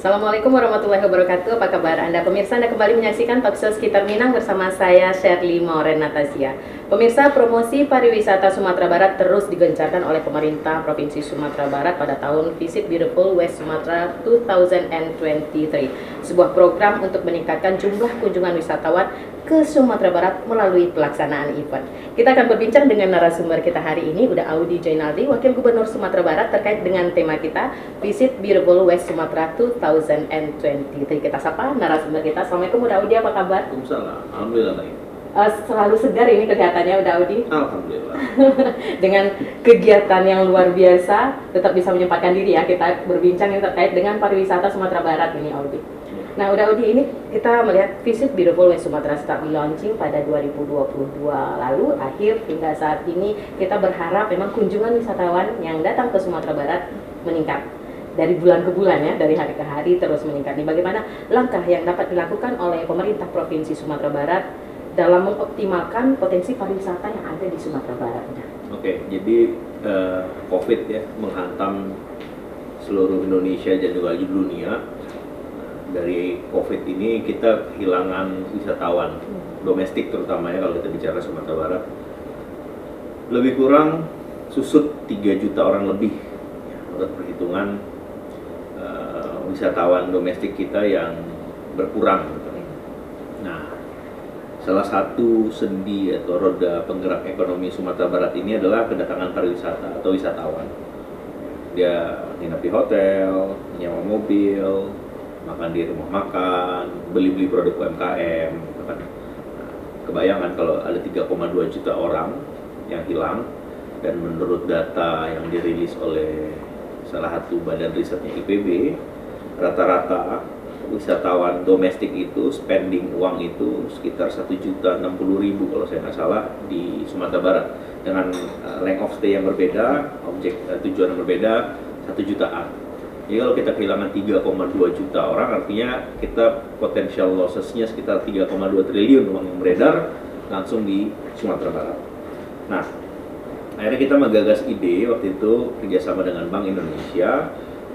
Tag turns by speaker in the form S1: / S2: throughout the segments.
S1: Assalamualaikum warahmatullahi wabarakatuh. Apa kabar Anda pemirsa? Anda kembali menyaksikan Talkshow Sekitar Minang bersama saya Shirley Mauren Natasha. Pemirsa, promosi pariwisata Sumatera Barat terus digencarkan oleh pemerintah Provinsi Sumatera Barat pada tahun Visit Beautiful West Sumatra 2023. Sebuah program untuk meningkatkan jumlah kunjungan wisatawan ke Sumatera Barat melalui pelaksanaan event. Kita akan berbincang dengan narasumber kita hari ini, udah Audi Jainaldi, Wakil Gubernur Sumatera Barat, terkait dengan tema kita Visit Beautiful West Sumatra 2023. Kita sapa narasumber kita. Assalamualaikum Uda Audi, apa kabar?
S2: Waalaikumsalam, alhamdulillah baik.
S1: Selalu segar ini kelihatannya Uda Audi.
S2: Alhamdulillah.
S1: Dengan kegiatan yang luar biasa, tetap bisa menyempatkan diri ya kita berbincang yang terkait dengan pariwisata Sumatera Barat ini Audi. Nah, Uda Audi, ini kita melihat Visit Beautiful West Sumatra start di launching pada 2022 lalu, akhir hingga saat ini kita berharap memang kunjungan wisatawan yang datang ke Sumatera Barat meningkat dari bulan ke bulan ya, dari hari ke hari terus meningkat. Ini bagaimana langkah yang dapat dilakukan oleh pemerintah Provinsi Sumatera Barat dalam mengoptimalkan potensi pariwisata yang ada di Sumatera Barat?
S2: Oke, jadi COVID ya menghantam seluruh Indonesia dan juga di dunia. Dari COVID ini kita kehilangan wisatawan domestik terutama ya, kalau kita bicara Sumatera Barat. Lebih kurang susut 3 juta orang lebih ya, menurut perhitungan wisatawan domestik kita yang berkurang. Nah, salah satu sendi atau roda penggerak ekonomi Sumatera Barat ini adalah kedatangan pariwisata atau wisatawan. Dia nginep di hotel, nyewa mobil, makan di rumah makan, beli-beli produk UMKM, gitu kan. Kebayangan kalau ada 3,2 juta orang yang hilang, dan menurut data yang dirilis oleh salah satu badan risetnya IPB, rata-rata wisatawan domestik itu spending uang itu sekitar 1.060.000 kalau saya nggak salah di Sumatera Barat, dengan length of stay yang berbeda, objek tujuan yang berbeda, 1 jutaan. Jadi kalau kita kehilangan 3,2 juta orang, artinya kita potensial losses-nya sekitar 3,2 triliun uang yang beredar langsung di Sumatera Barat. Nah, akhirnya kita menggagas ide waktu itu kerjasama dengan Bank Indonesia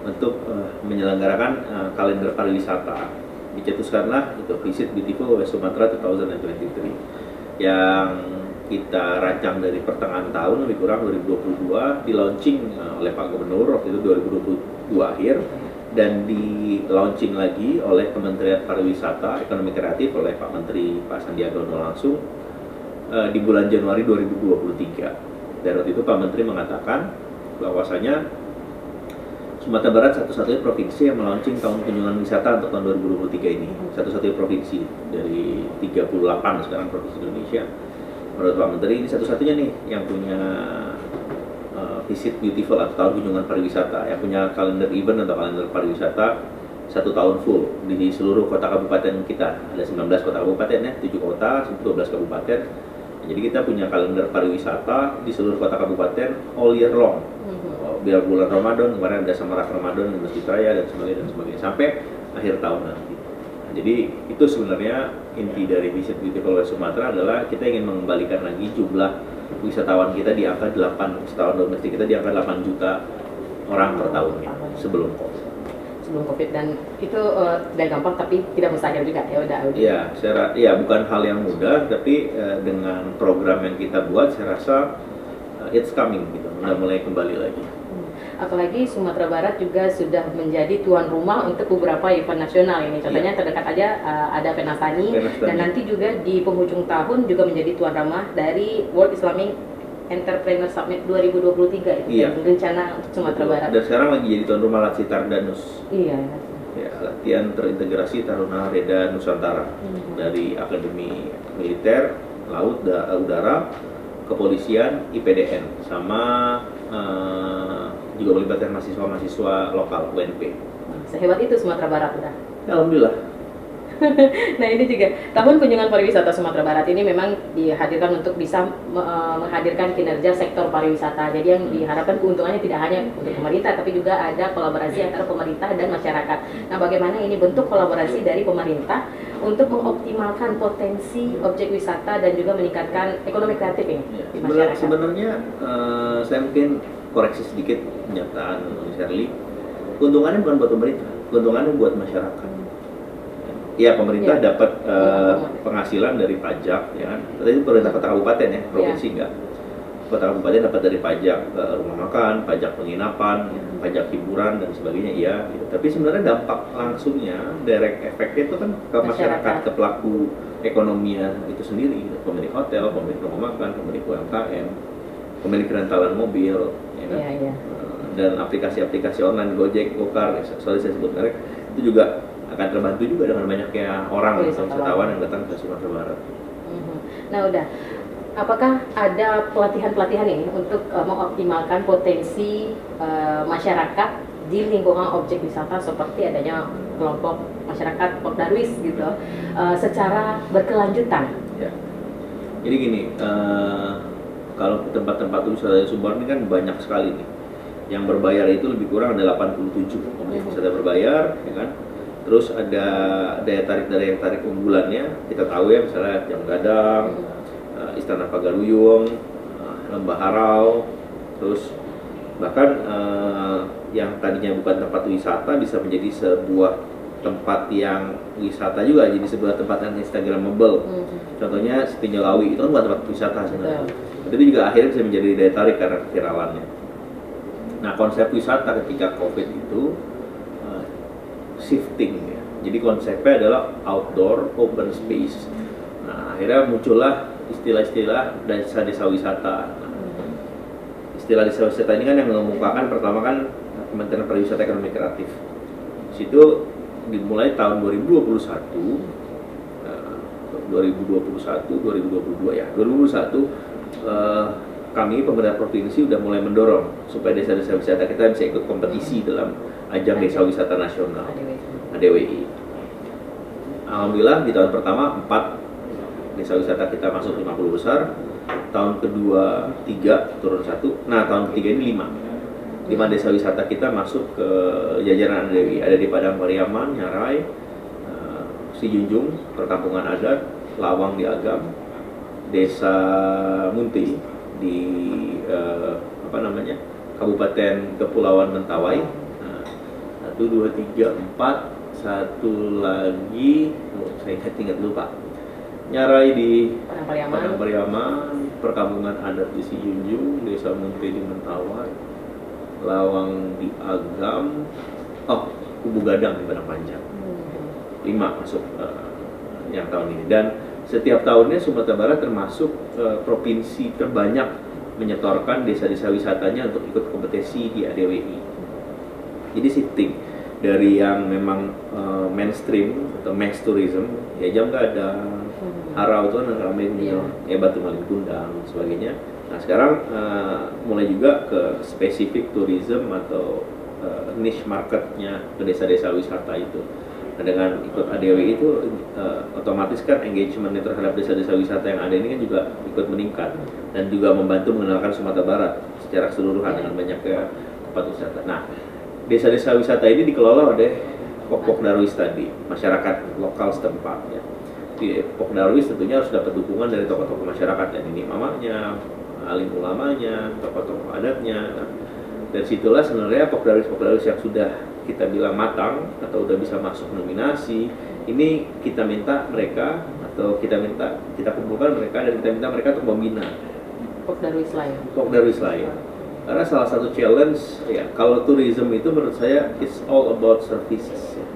S2: untuk menyelenggarakan kalender pariwisata. Dicetuskanlah untuk Visit Beautiful West Sumatra 2023 yang kita rancang dari pertengahan tahun, lebih kurang 2022, di launching oleh Pak Gubernur waktu itu 2022 akhir, dan di launching lagi oleh Kementerian Pariwisata Ekonomi Kreatif oleh Pak Menteri Pak Sandiaga Uno langsung di bulan Januari 2023. Dan waktu itu Pak Menteri mengatakan bahwasanya Sumatera Barat satu-satunya provinsi yang melaunching tahun kunjungan wisata untuk tahun 2023 ini, satu-satunya provinsi dari 38 sekarang provinsi Indonesia. Menurut Pak Menteri ini satu-satunya nih yang punya Visit Beautiful atau tahun kunjungan pariwisata, yang punya kalender event atau kalender pariwisata 1 tahun full di seluruh kota kabupaten kita. Ada 19 kota kabupaten ya, 7 kota, 12 kabupaten. Jadi kita punya kalender pariwisata di seluruh kota kabupaten all year long. Biar bulan Ramadan, kemarin ada Semarak Ramadan, Masjid Raya dan sebagainya sampai akhir tahun nanti. Nah, jadi itu sebenarnya inti dari Visit Beautiful West Sumatra adalah kita ingin mengembalikan lagi jumlah wisatawan kita di angka 8, wisatawan domestik kita di angka 8 juta orang per tahunnya sebelum COVID.
S1: Sebelum COVID, dan itu tidak gampang tapi tidak mustahil juga ya udah Audi.
S2: Ya, bukan hal yang mudah, tapi dengan program yang kita buat saya rasa it's coming gitu, mulai kembali lagi.
S1: Apalagi Sumatera Barat juga sudah menjadi tuan rumah untuk beberapa event nasional ini. Contohnya terdekat aja ada Penasani, dan nanti juga di penghujung tahun juga menjadi tuan rumah dari World Islamic Entrepreneur Summit 2023 itu yang rencana untuk Sumatera Barat.
S2: Dan sekarang lagi jadi tuan rumah Latsitar Danus.
S1: Iya.
S2: Ya, latihan terintegrasi Taruna Reda Nusantara dari Akademi Militer, Laut, Udara, Kepolisian, IPDN, sama juga melibatkan mahasiswa-mahasiswa lokal UNP.
S1: Sehebat itu Sumatera Barat udah.
S2: Alhamdulillah.
S1: Nah, ini juga tahun kunjungan pariwisata Sumatera Barat ini memang dihadirkan untuk bisa menghadirkan kinerja sektor pariwisata. Jadi yang diharapkan keuntungannya tidak hanya untuk pemerintah, tapi juga ada kolaborasi antara pemerintah dan masyarakat. Nah, bagaimana ini bentuk kolaborasi dari pemerintah untuk mengoptimalkan potensi objek wisata dan juga meningkatkan ekonomi kreatif ini di masyarakat?
S2: Sebenarnya saya mungkin koreksi sedikit pernyataan Shirley. Keuntungannya bukan buat pemerintah, keuntungannya buat masyarakat. Ya, pemerintah
S1: Ya.
S2: dapat penghasilan dari pajak, ya kan. Tadi pemerintah kota kabupaten ya, provinsi enggak. Kota kabupaten dapat dari pajak rumah makan, pajak penginapan, pajak hiburan dan sebagainya, iya. Gitu. Tapi sebenarnya dampak langsungnya, direct efeknya itu kan ke masyarakat, ke pelaku ekonominya itu sendiri, gitu. Pemilik hotel, pemilik rumah makan, pemilik UMKM, pemilik rentalan mobil, ya kan.
S1: Iya.
S2: Dan aplikasi-aplikasi online Gojek, Gokar, sorry saya sebut merek, itu juga akan terbantu juga dengan banyaknya orang atau wisatawan yang datang ke Sumatera Barat.
S1: Nah udah, apakah ada pelatihan-pelatihan ini untuk mengoptimalkan potensi masyarakat di lingkungan objek wisata seperti adanya kelompok masyarakat Pokdarwis gitu, secara berkelanjutan?
S2: Ya. Jadi gini, kalau tempat-tempat wisata di Sumbar ini kan banyak sekali nih. Yang berbayar itu lebih kurang ada 87 objek wisata berbayar, ya kan. Terus ada daya tarik unggulannya, kita tahu ya, misalnya Jam Gadang, Istana Pagaruyung, Lembah Harau, terus bahkan yang tadinya bukan tempat wisata bisa menjadi sebuah tempat yang wisata juga, jadi sebuah tempat yang instagramable. Contohnya Setinjau Lawi, itu kan bukan tempat wisata sebenarnya. Itu juga akhirnya bisa menjadi daya tarik karena keviralannya. Nah, konsep wisata ketika COVID itu shifting ya. Jadi konsepnya adalah outdoor open space. Nah, akhirnya muncullah istilah-istilah desa-desa wisata. Nah, istilah desa wisata ini kan yang mengemukakan pertama kan Kementerian Pariwisata Ekonomi Kreatif. Di situ dimulai tahun 2021, 2022 ya. 2021 kami pemerintah provinsi udah mulai mendorong supaya desa-desa wisata kita bisa ikut kompetisi dalam ajang desa wisata nasional ADWI. Alhamdulillah di tahun pertama 4 desa wisata kita masuk 50 besar, tahun kedua 3 turun 1, nah tahun ketiga ini 5 desa wisata kita masuk ke jajaran ADWI. Ada di Padang Pariaman, Nyarai, Sijunjung, Perkampungan Adat, Lawang di Agam, Desa Munti di Kabupaten Kepulauan Mentawai. 1, 2, 3, 4, satu lagi, saya ingat lupa. Nyarai di Padang Pariaman, Perkampungan Adat di Sijunjung, Desa Munti di Mentawai, Lawang di Agam, Kubu Gadang di Padang Panjang. 5 masuk yang tahun ini. Dan setiap tahunnya Sumatera Barat termasuk provinsi terbanyak menyetorkan desa-desa wisatanya untuk ikut kompetisi di ADWI. Jadi shifting dari yang memang mainstream atau mass tourism, ya Jam Gadang, Harau itu kan ramai gitu, ya Batu Malin Kundang dan sebagainya. Nah sekarang mulai juga ke spesifik tourism atau niche marketnya ke desa-desa wisata itu. Nah, dengan ikut ADWI itu otomatis kan engagementnya terhadap desa-desa wisata yang ada ini kan juga ikut meningkat dan juga membantu mengenalkan Sumatera Barat secara keseluruhan dengan banyaknya tempat wisata. Nah, desa-desa wisata ini dikelola oleh Pokdarwis tadi, masyarakat lokal setempat ya. Di Pokdarwis tentunya harus dapat dukungan dari tokoh-tokoh masyarakat, ya, ini mamanya, alim ulamanya, tokoh-tokoh adatnya. Nah, dari situlah sebenarnya Pokdarwis yang sudah kita bilang matang atau udah bisa masuk nominasi, ini kita minta mereka atau kita kumpulkan mereka dan kita minta mereka untuk membina Pokdarwis lain. Karena salah satu challenge ya, kalau tourism itu menurut saya it's all about services ya.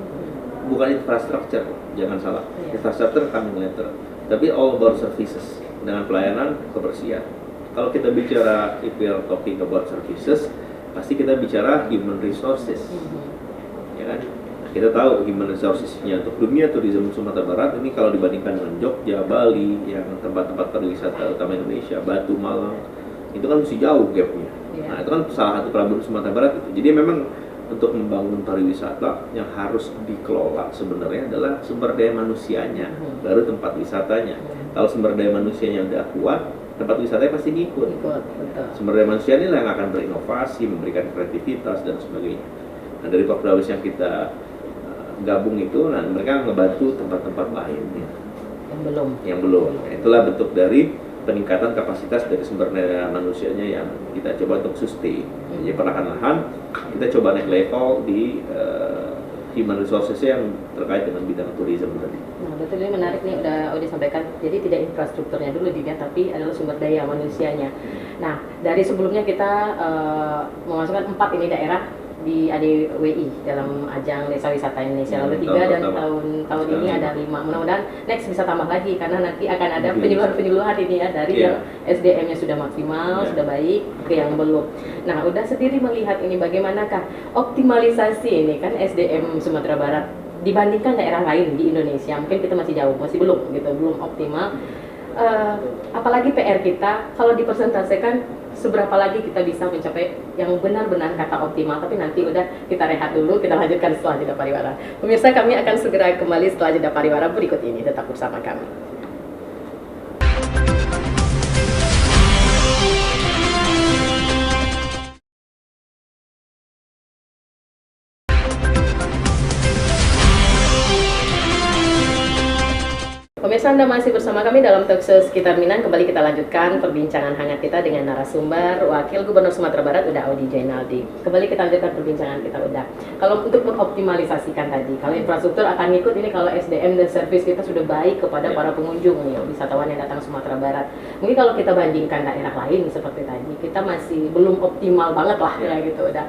S2: Bukan infrastructure, jangan salah. Infrastructure coming later. Tapi all about services dengan pelayanan kebersihan. Kalau kita bicara if we are talking about services, pasti kita bicara human resources. Ya kan? Nah, kita tahu human resources-nya untuk dunia tourism Sumatera Barat ini kalau dibandingkan dengan Jogja, Bali, yang tempat-tempat pariwisata utama Indonesia, Batu, Malang, itu kan masih jauh gapnya. Nah, itu kan salah satu problem Sumatera Barat itu. Jadi memang untuk membangun pariwisata yang harus dikelola sebenarnya adalah sumber daya manusianya, baru tempat wisatanya. Kalau sumber daya manusianya udah kuat, tempat wisatanya pasti ngikut. Sumber daya manusia ini yang akan berinovasi, memberikan kreativitas dan sebagainya. Nah, dari Pokdarwis yang kita gabung itu, nah mereka ngebantu tempat-tempat lain yang belum. Nah, itulah bentuk dari peningkatan kapasitas dari sumber daya manusianya yang kita coba untuk sustain. Jadi perlahan-lahan kita coba naik level di human resources-nya yang terkait dengan bidang tourism tadi.
S1: Nah, betul, ini menarik nih, udah disampaikan. Jadi tidak infrastrukturnya dulu dilihat, tapi adalah sumber daya manusianya. Nah, dari sebelumnya kita memasukkan 4 ini daerah di ADWI dalam ajang Desa Wisata Indonesia, lalu 3 dan tahun ini ada 5. Mudah-mudahan next bisa tambah lagi karena nanti akan ada penyuluhan ini ya dari yang SDM-nya sudah maksimal, sudah baik ke yang belum. Nah, udah sendiri melihat ini bagaimanakah optimalisasi ini kan SDM Sumatera Barat dibandingkan daerah lain di Indonesia. Mungkin kita masih jauh, masih belum gitu, belum optimal. Apalagi PR kita kalau dipresentasikan seberapa lagi kita bisa mencapai yang benar-benar kata optimal, tapi nanti udah kita rehat dulu, kita lanjutkan setelah jeda pariwara. Pemirsa, kami akan segera kembali setelah jeda pariwara berikut ini, tetap bersama kami. Pemirsa, Anda masih bersama kami dalam Talkshow Sekitar Minang. Kembali kita lanjutkan perbincangan hangat kita dengan narasumber Wakil Gubernur Sumatera Barat Uda Audi Jainaldi. Kembali kita lanjutkan perbincangan kita, Uda. Kalau untuk mengoptimalisasikan tadi, kalau infrastruktur akan ngikut ini kalau SDM dan servis kita sudah baik kepada para pengunjung nih, wisatawan yang datang Sumatera Barat. Mungkin kalau kita bandingkan daerah lain seperti tadi, kita masih belum optimal banget lah ya gitu, Uda.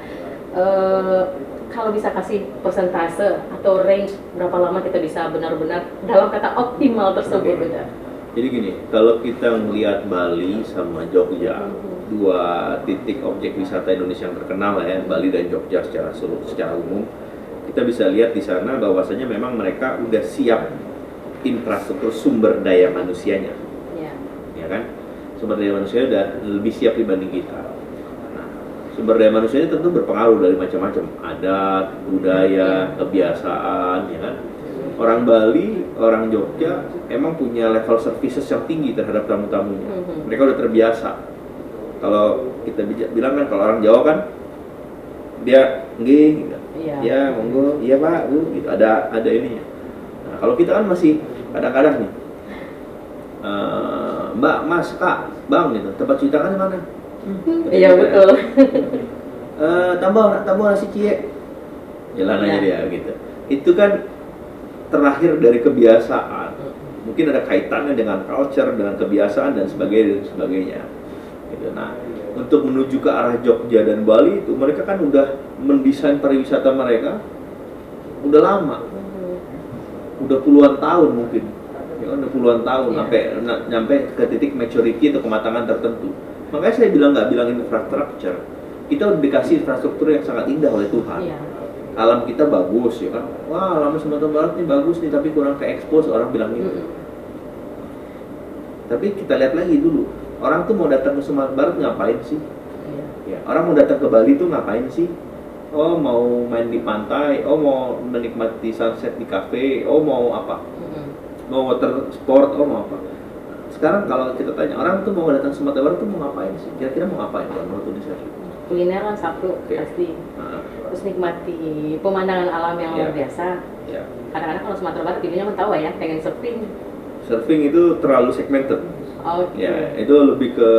S1: Kalau bisa kasih persentase atau range berapa lama kita bisa benar-benar dalam kata optimal tersebut, Uda?
S2: Jadi gini, kalau kita melihat Bali sama Jogja, 2 titik objek wisata Indonesia yang terkenal ya, Bali dan Jogja secara umum, kita bisa lihat di sana bahwasanya memang mereka udah siap infrastruktur sumber daya manusianya, ya kan? Sumber daya manusia udah lebih siap dibanding kita. Sumber daya manusianya tentu berpengaruh dari macam-macam, adat, budaya, kebiasaan, ya kan. Orang Bali, orang Jogja emang punya level services yang tinggi terhadap tamu-tamunya. Mereka udah terbiasa. Kalau kita bilang kan, kalau orang Jawa kan dia nggih, gitu. Ya monggo, iya Pak, Bu, gitu. Ada ininya. Nah, kalau kita kan masih kadang-kadang nih, Mbak, Mas, Kak, Bang, gitu. Tempat cuci tangan mana?
S1: Iya betul.
S2: Tambah nasi cie, jalan aja dia gitu. Itu kan terlahir dari kebiasaan. Mungkin ada kaitannya dengan culture, dengan kebiasaan dan sebagainya. Gitu. Nah, untuk menuju ke arah Jogja dan Bali itu mereka kan udah mendesain pariwisata mereka udah lama, udah puluhan tahun mungkin. Ya, udah puluhan tahun sampai ke titik maturity atau kematangan tertentu. Makanya saya nggak bilang infrastruktur, kita udah dikasih infrastruktur yang sangat indah oleh Tuhan. Alam kita bagus ya kan, wah alam Sumatera Barat ini bagus nih, tapi kurang ke expose, orang bilang gitu. Tapi kita lihat lagi dulu, orang tuh mau datang ke Sumatera Barat ngapain sih? Ya, orang mau datang ke Bali tuh ngapain sih? Oh mau main di pantai, oh mau menikmati sunset di cafe, oh mau apa? Mau water sport, oh mau apa? Sekarang kalau kita tanya orang tuh mau datang Sumatera Barat tuh mau ngapain sih? Kira-kira mau ngapain kalau menurut Indonesia?
S1: Kulineran satu pasti. Terus nikmati pemandangan alam yang luar biasa. Kadang-kadang kalau Sumatera Barat pilihnya tahu ya, pengen surfing. Surfing itu terlalu segmented. Ya, itu lebih ke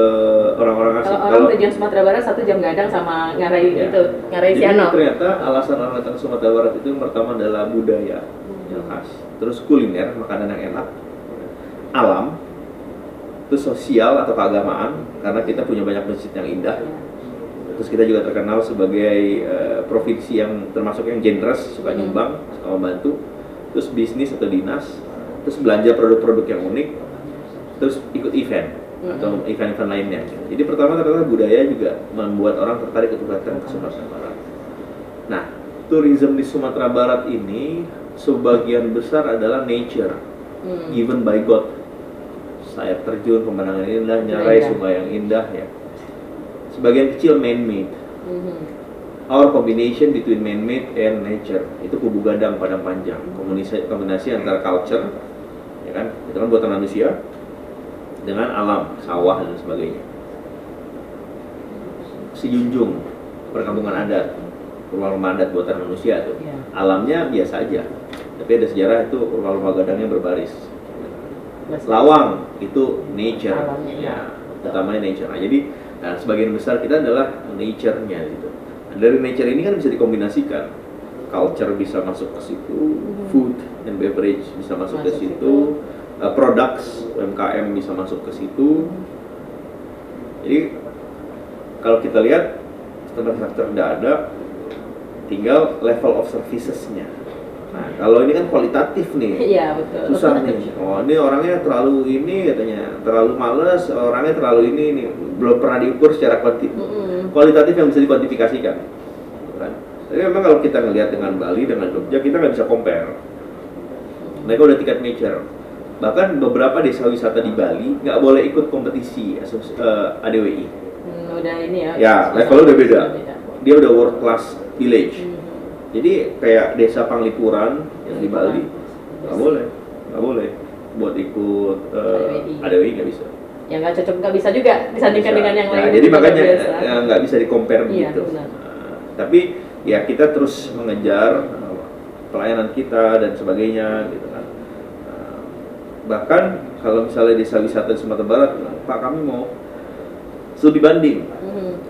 S1: orang-orang asing. Kalau orang tujuan Sumatera Barat 1 jam gadang sama Ngarai Ngarai Siano.
S2: Jadi ternyata alasan orang datang Sumatera Barat itu yang pertama adalah budaya yang khas. Terus kuliner, makanan yang enak. Alam, itu sosial atau keagamaan karena kita punya banyak masjid yang indah. Terus kita juga terkenal sebagai provinsi yang termasuk yang generous, suka nyumbang, suka membantu. Terus bisnis atau dinas, terus belanja produk-produk yang unik, terus ikut event atau event-event lainnya. Jadi pertama adalah budaya juga membuat orang tertarik untuk datang ke Sumatera Barat. Nah, tourism di Sumatera Barat ini sebagian besar adalah nature, given by God. Sayap terjun, pemandangan indah, nyarai sungai yang indah ya. Sebagian kecil man-made. Our combination between man-made and nature itu kubu gadang padang panjang, kombinasi antara culture, ya kan, itu kan buatan manusia, dengan alam, sawah dan sebagainya. Sejunjung perkampungan adat, rumah-rumah adat buatan manusia tuh, alamnya biasa aja, tapi ada sejarah itu rumah-rumah gadangnya berbaris. Lawang itu nature, ya, utamanya nature. Nah, jadi sebagian besar kita adalah nature-nya gitu. Nah, dari nature ini kan bisa dikombinasikan culture bisa masuk ke situ, food and beverage bisa masuk ke
S1: Masuk
S2: situ, products UMKM bisa masuk ke situ. Jadi kalau kita lihat infrastruktur udah ada, tinggal level of servicesnya. Nah, kalau ini kan kualitatif nih,
S1: Iya, betul.
S2: susah nih. Oh, ini orangnya terlalu ini katanya, terlalu males, orangnya terlalu ini belum pernah diukur secara kualitatif yang bisa dikuantifikasikan. Kan? Tapi memang kalau kita ngelihat dengan Bali, dengan Jogja, kita nggak bisa compare. Mereka udah tingkat major. Bahkan beberapa desa wisata di Bali nggak boleh ikut kompetisi ADWI.
S1: Udah ini ya.
S2: Ya, levelnya udah beda. Dia udah world class village. Jadi kayak desa Panglipuran yang di Bali nggak boleh buat ikut ADWI nggak bisa.
S1: Yang nggak cocok nggak bisa juga disandingkan dengan yang lain.
S2: Jadi makanya nggak bisa di-compare begitu.
S1: Benar.
S2: Tapi ya kita terus mengejar pelayanan kita dan sebagainya gitu kan. Bahkan kalau misalnya desa wisata di Sumatera Barat, Pak kami mau studi banding,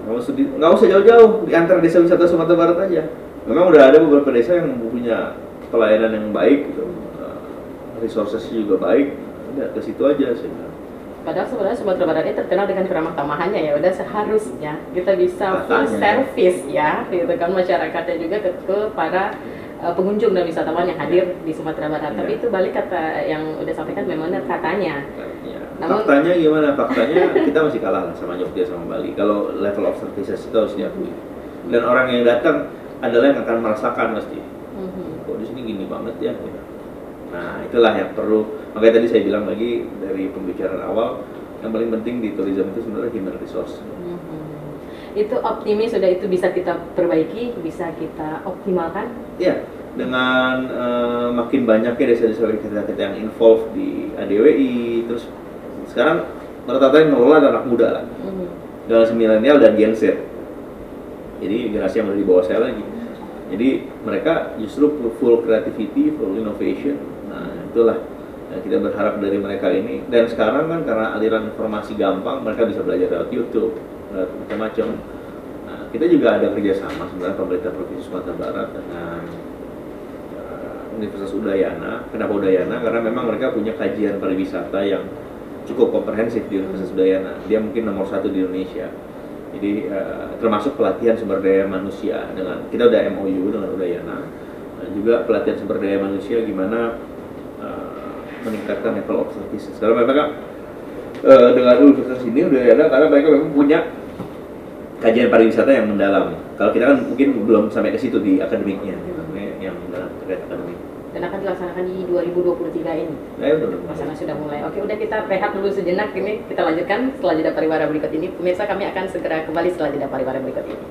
S2: nggak usah jauh-jauh di antara desa wisata Sumatera Barat aja. Memang udah ada beberapa desa yang punya pelayanan yang baik, gitu. Resources juga baik, udah ke situ aja sih.
S1: Padahal sebenarnya Sumatera Barat ini terkenal dengan keramah tamahannya ya, udah seharusnya kita bisa full service ya, gitu kan masyarakatnya juga ke para pengunjung dan wisatawan yang hadir di Sumatera Barat. Tapi itu balik kata yang udah sampaikan memang benar katanya. Namun,
S2: faktanya gimana? Faktanya kita masih kalah lah sama Jogja sama Bali. Kalau level of services itu harus diakui. Dan orang yang datang adalah yang akan merasakan pasti. Kok di sini gini banget ya. Nah itulah yang perlu. Makanya tadi saya bilang lagi dari pembicaraan awal, yang paling penting di tourism itu sebenarnya human resource.
S1: Itu optimis sudah itu bisa kita perbaiki, bisa kita optimalkan.
S2: Iya, dengan makin banyaknya desa-desa kita yang involved di ADWI, terus sekarang rata-rata yang mengelola anak muda lah, generasi milenial dan Gen Z. Jadi generasi yang di bawah saya lagi. Jadi mereka justru full creativity, full innovation. Nah itulah yang kita berharap dari mereka ini. Dan sekarang kan karena aliran informasi gampang, mereka bisa belajar lewat YouTube, macam-macam. Nah, kita juga ada kerjasama sebenarnya pemerintah Provinsi Sumatera Barat dengan Universitas Udayana. Kenapa Udayana? Karena memang mereka punya kajian pariwisata yang cukup komprehensif di Universitas Udayana. Dia mungkin nomor 1 di Indonesia. Jadi termasuk pelatihan sumber daya manusia dengan kita udah MOU dengan Udayana. Dan juga pelatihan sumber daya manusia gimana meningkatkan level of services. Karena mereka dengan universitas ini Udayana karena mereka memang punya kajian pariwisata yang mendalam. Kalau kita kan mungkin belum sampai ke situ di akademiknya, yang mendalam terkait akademik.
S1: Dan akan dilaksanakan di 2023 ini.
S2: Ya, betul.
S1: Pasangan sudah mulai. Oke, udah kita rehat dulu sejenak ini. Kita lanjutkan setelah jeda pariwara berikut ini. Pemirsa, kami akan segera kembali setelah jeda pariwara berikut ini.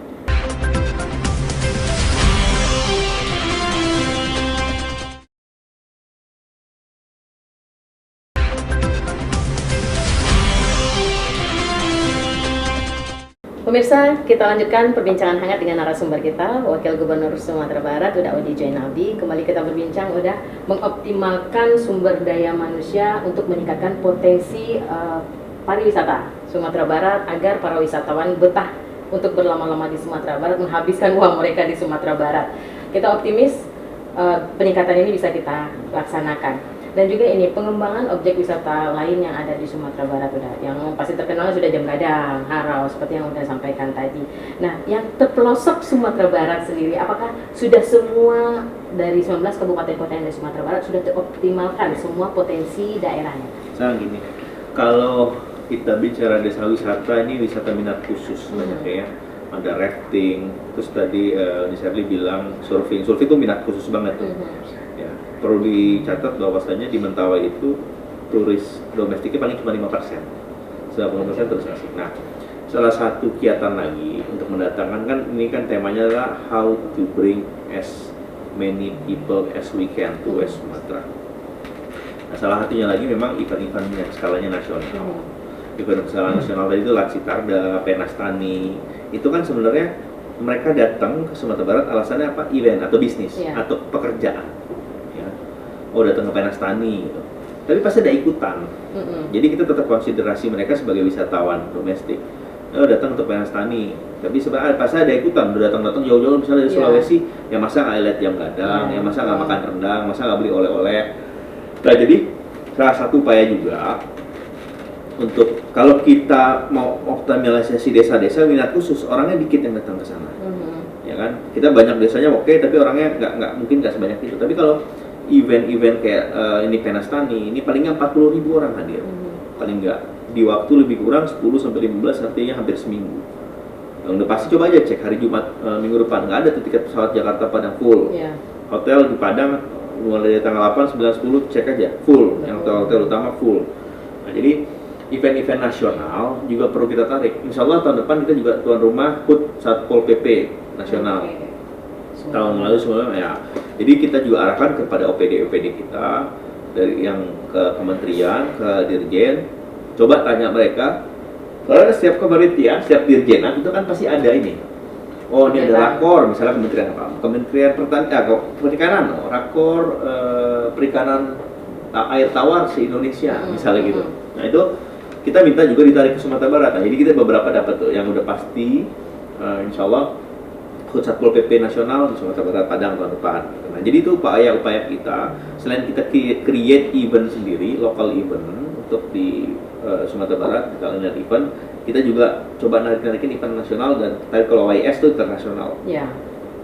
S1: Pemirsa, kita lanjutkan perbincangan hangat dengan narasumber kita, Wakil Gubernur Sumatera Barat, Uda Odi Jainabi. Kembali kita berbincang, udah mengoptimalkan sumber daya manusia untuk meningkatkan potensi pariwisata Sumatera Barat agar para wisatawan betah untuk berlama-lama di Sumatera Barat, menghabiskan uang mereka di Sumatera Barat. Kita optimis peningkatan ini bisa kita laksanakan. Dan juga ini pengembangan objek wisata lain yang ada di Sumatera Barat udah, yang pasti terkenal sudah Jam Gadang, Harau seperti yang udah sampaikan tadi. Nah, yang terpelosok Sumatera Barat sendiri, apakah sudah semua dari 19 kabupaten kota yang ada di Sumatera Barat sudah teroptimalkan semua potensi daerahnya?
S2: Misalnya gini, kalau kita bicara desa wisata, ini wisata minat khusus banyak ya. Ada rafting, terus tadi di Shirley bilang surfing itu minat khusus banget tuh. Ya, perlu dicatat bahwasanya di Mentawai itu turis domestiknya paling cuma 5%, 90% turis asing. Nah, salah satu kegiatan lagi untuk mendatangkan, kan ini kan temanya adalah how to bring as many people as we can to West Sumatra. Nah, salah satunya lagi memang event-event yang skalanya nasional. Event skala nasional tadi itu Laksitarda, Penastani, itu kan sebenarnya mereka datang ke Sumatera Barat alasannya apa? Event atau bisnis atau pekerjaan. Ya. Oh, datang ke Penastani gitu. Tapi pasti ada ikutan. Jadi kita tetap konsiderasi mereka sebagai wisatawan domestik. datang untuk Penastani. Tapi sebenarnya pasti ada ikutan, udah datang jauh-jauh misalnya dari Sulawesi, ya masa nggak lihat jam gadang, ya masa nggak makan rendang, masa nggak beli oleh-oleh. Nah jadi salah satu upaya juga untuk kalau kita mau optimalisasi desa-desa minat khusus, orangnya dikit yang datang ke sana. Ya kan, kita banyak desanya oke, tapi orangnya nggak mungkin nggak sebanyak itu. Tapi kalau event-event kayak ini Penastani, ini palingnya 40.000 orang hadir, paling nggak di waktu lebih kurang 10-15, artinya hampir seminggu. Yang udah pasti coba aja cek hari Jumat minggu depan, nggak ada tuh tiket pesawat Jakarta Padang full. Hotel di Padang mulai dari tanggal 8, 9, 10 cek aja full, yang hotel utama full. Nah jadi event-event nasional juga perlu kita tarik. Insya Allah tahun depan kita juga tuan rumah HUT Satpol PP nasional. Tahun lalu sebelumnya ya. Jadi kita juga arahkan kepada OPD kita dari yang ke kementerian, ke dirjen. Coba tanya mereka. Karena setiap kementerian, setiap dirjen itu kan pasti ada ini. Oh ini ada rakor, misalnya kementerian apa? Kementerian Perikanan, rakor perikanan air tawar se-Indonesia, misalnya gitu. Nah itu kita minta juga ditarik ke Sumatera Barat. Nah, jadi kita beberapa dapat tuh yang udah pasti, insya Allah HUT Satpol PP nasional di Sumatera Barat Padang tahun depan. Nah, jadi itu upaya kita. Selain kita create event sendiri, local event untuk di Sumatera Barat, kita event, kita juga coba narikin event nasional dan kalau YS itu internasional.
S1: Ya,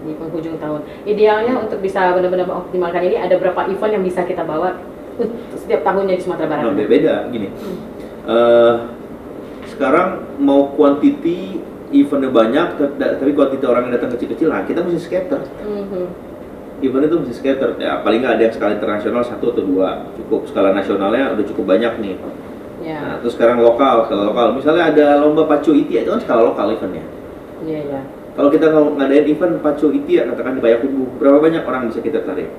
S1: di penghujung tahun. Idealnya untuk bisa benar-benar mengoptimalkan ini, ada berapa event yang bisa kita bawa setiap tahunnya di Sumatera Barat?
S2: Nah, beda gini. Sekarang mau quantity eventnya banyak, tapi quantity orang yang datang kecil-kecil, nah kita mesti scatter. Event itu mesti scatter, ya paling nggak ada yang skala internasional 1 atau 2 cukup, skala nasionalnya udah cukup banyak nih. Nah terus sekarang lokal, misalnya ada lomba pacu itia, itu kan skala lokal eventnya. Kalau kita ngadain event pacu itia, katakan di Payakumbuh, berapa banyak orang bisa kita tarik?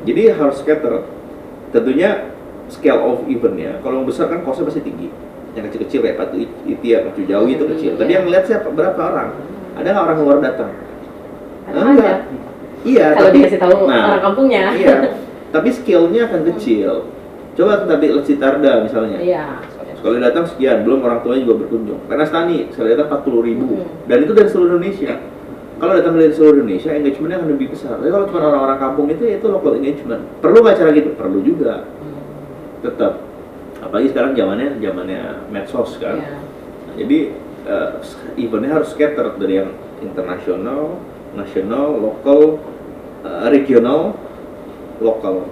S2: Jadi harus scatter. Tentunya scale of eventnya, kalau yang besar kan costnya pasti tinggi. Yang kecil-kecil kayak pacu itia, pacu jauh itu kecil. Tadi yang lihat siapa? Berapa orang? Ada nggak orang luar datang? Enggak. Iya.
S1: Kalau dikasih tahu orang kampungnya.
S2: Iya. Tapi scale-nya akan kecil. Coba kita ambil Citarda misalnya. Sekali datang sekian, belum orang tuanya juga berkunjung. Karena Stani sekali datang 40.000, dan itu dari seluruh Indonesia. Kalau datang dari seluruh Indonesia, engagement-nya akan lebih besar. Tapi kalau cuma orang-orang kampung itu local engagement. Perlu nggak cara gitu? Perlu juga. Tetap. Apalagi sekarang zamannya medsos kan. Nah, jadi eventnya harus scatter dari yang internasional, nasional, lokal, regional, lokal.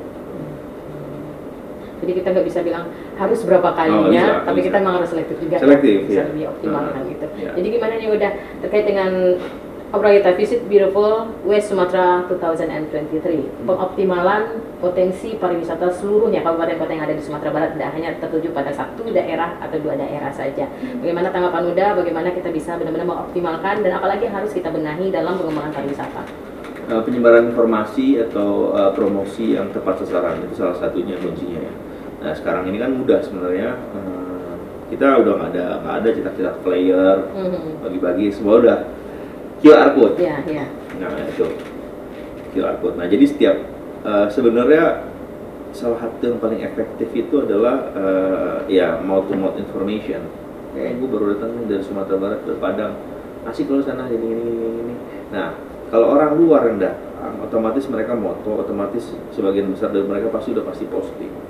S1: Jadi kita nggak bisa bilang harus berapa kalinya, tapi kita memang harus selektif juga. Bisa lebih optimalkan gitu. Jadi gimana nih udah terkait dengan obrolan kita Visit Beautiful West Sumatra 2023, pengoptimalan potensi pariwisata seluruhnya kabupaten kota yang ada di Sumatera Barat, tidak hanya tertuju pada satu daerah atau 2 daerah saja. Bagaimana tanggapan Uda, bagaimana kita bisa benar-benar mengoptimalkan dan apalagi harus kita benahi dalam pengembangan pariwisata?
S2: Penyebaran informasi atau promosi yang tepat sasaran itu salah satunya kuncinya ya. Nah sekarang ini kan mudah sebenarnya, kita udah nggak ada cetak-cetak flyer, bagi-bagi, semua udah QR code. Nah itu QR code. Nah jadi setiap sebenarnya salah satu yang paling efektif itu adalah ya mouth to mouth information. Kayak gue baru datang dari Sumatera Barat ke Padang, asik kalau sana ini. Nah kalau orang luar yang datang, otomatis mereka moto, otomatis sebagian besar dari mereka pasti posting.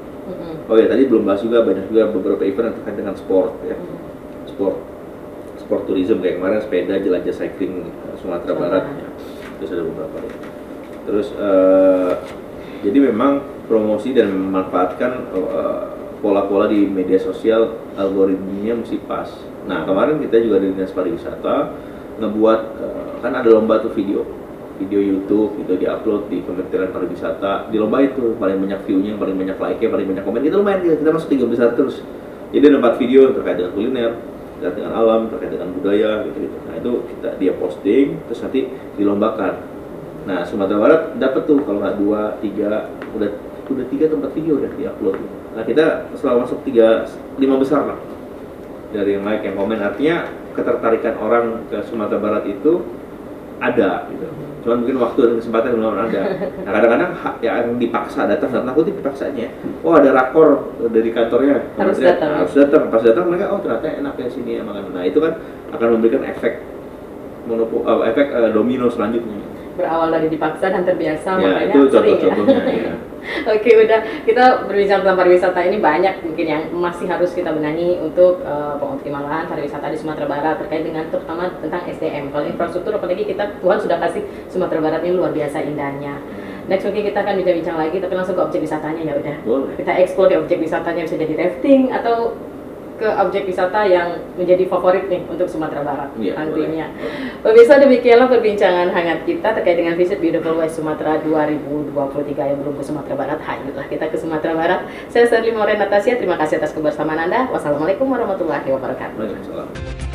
S2: Oh ya tadi belum bahas juga, banyak juga beberapa event yang terkait dengan sport ya, sport tourism kayak kemarin sepeda jelajah cycling Sumatera Barat ya. Terus ada beberapa ya. Terus jadi memang promosi dan memanfaatkan pola-pola di media sosial, algoritmanya mesti pas. Nah kemarin kita juga di Dinas Pariwisata ngebuat kan ada lomba tuh video YouTube itu diupload di Kementerian Pariwisata, di lomba itu paling banyak view-nya, paling banyak like-nya, paling banyak komen, itu lumayan kita masuk 3 besar terus. Jadi ada 4 video terkait dengan kuliner, terkait dengan alam, terkait dengan budaya gitu. Nah itu dia posting terus nanti dilombakan. Nah Sumatera Barat dapat tuh kalau nggak 2, 3, udah 3 atau 4 video udah diupload. Nah kita selalu masuk 5 besar lah dari yang like, yang komen, artinya ketertarikan orang ke Sumatera Barat itu ada gitu. Cuman mungkin waktu dan kesempatan belum ada. Nah kadang-kadang yang dipaksa datang, dan aku tuh dipaksanya, oh ada rakor dari kantornya,
S1: Harus
S2: kementerian,
S1: datang.
S2: harus datang. Pas datang mereka, oh ternyata enak ya sini ya makan. Nah itu kan akan memberikan efek domino selanjutnya.
S1: Berawal dari dipaksa dan terbiasa,
S2: Ya
S1: makanya
S2: itu
S1: sering
S2: contoh-contohnya.
S1: ya.
S2: Ya.
S1: Oke, udah kita berbincang tentang pariwisata ini banyak mungkin yang masih harus kita benahi untuk pengoptimalan pariwisata di Sumatera Barat terkait dengan terutama tentang SDM. Kalau infrastruktur apalagi Tuhan sudah kasih Sumatera Barat ini luar biasa indahnya. Next mungkin kita akan bincang-bincang lagi tapi langsung ke objek wisatanya ya udah.
S2: Boleh.
S1: Kita explore di objek wisatanya bisa jadi rafting atau ke objek wisata yang menjadi favorit nih untuk Sumatera Barat
S2: Iya,
S1: nantinya. Pemirsa, demikianlah perbincangan hangat kita terkait dengan visit Beautiful West Sumatera 2023 yang belum ke Sumatera Barat. Hayatlah kita ke Sumatera Barat. Saya Serly Maureen Natasya, terima kasih atas kebersamaan Anda. Wassalamualaikum warahmatullahi wabarakatuh.
S2: Waalaikumsalam.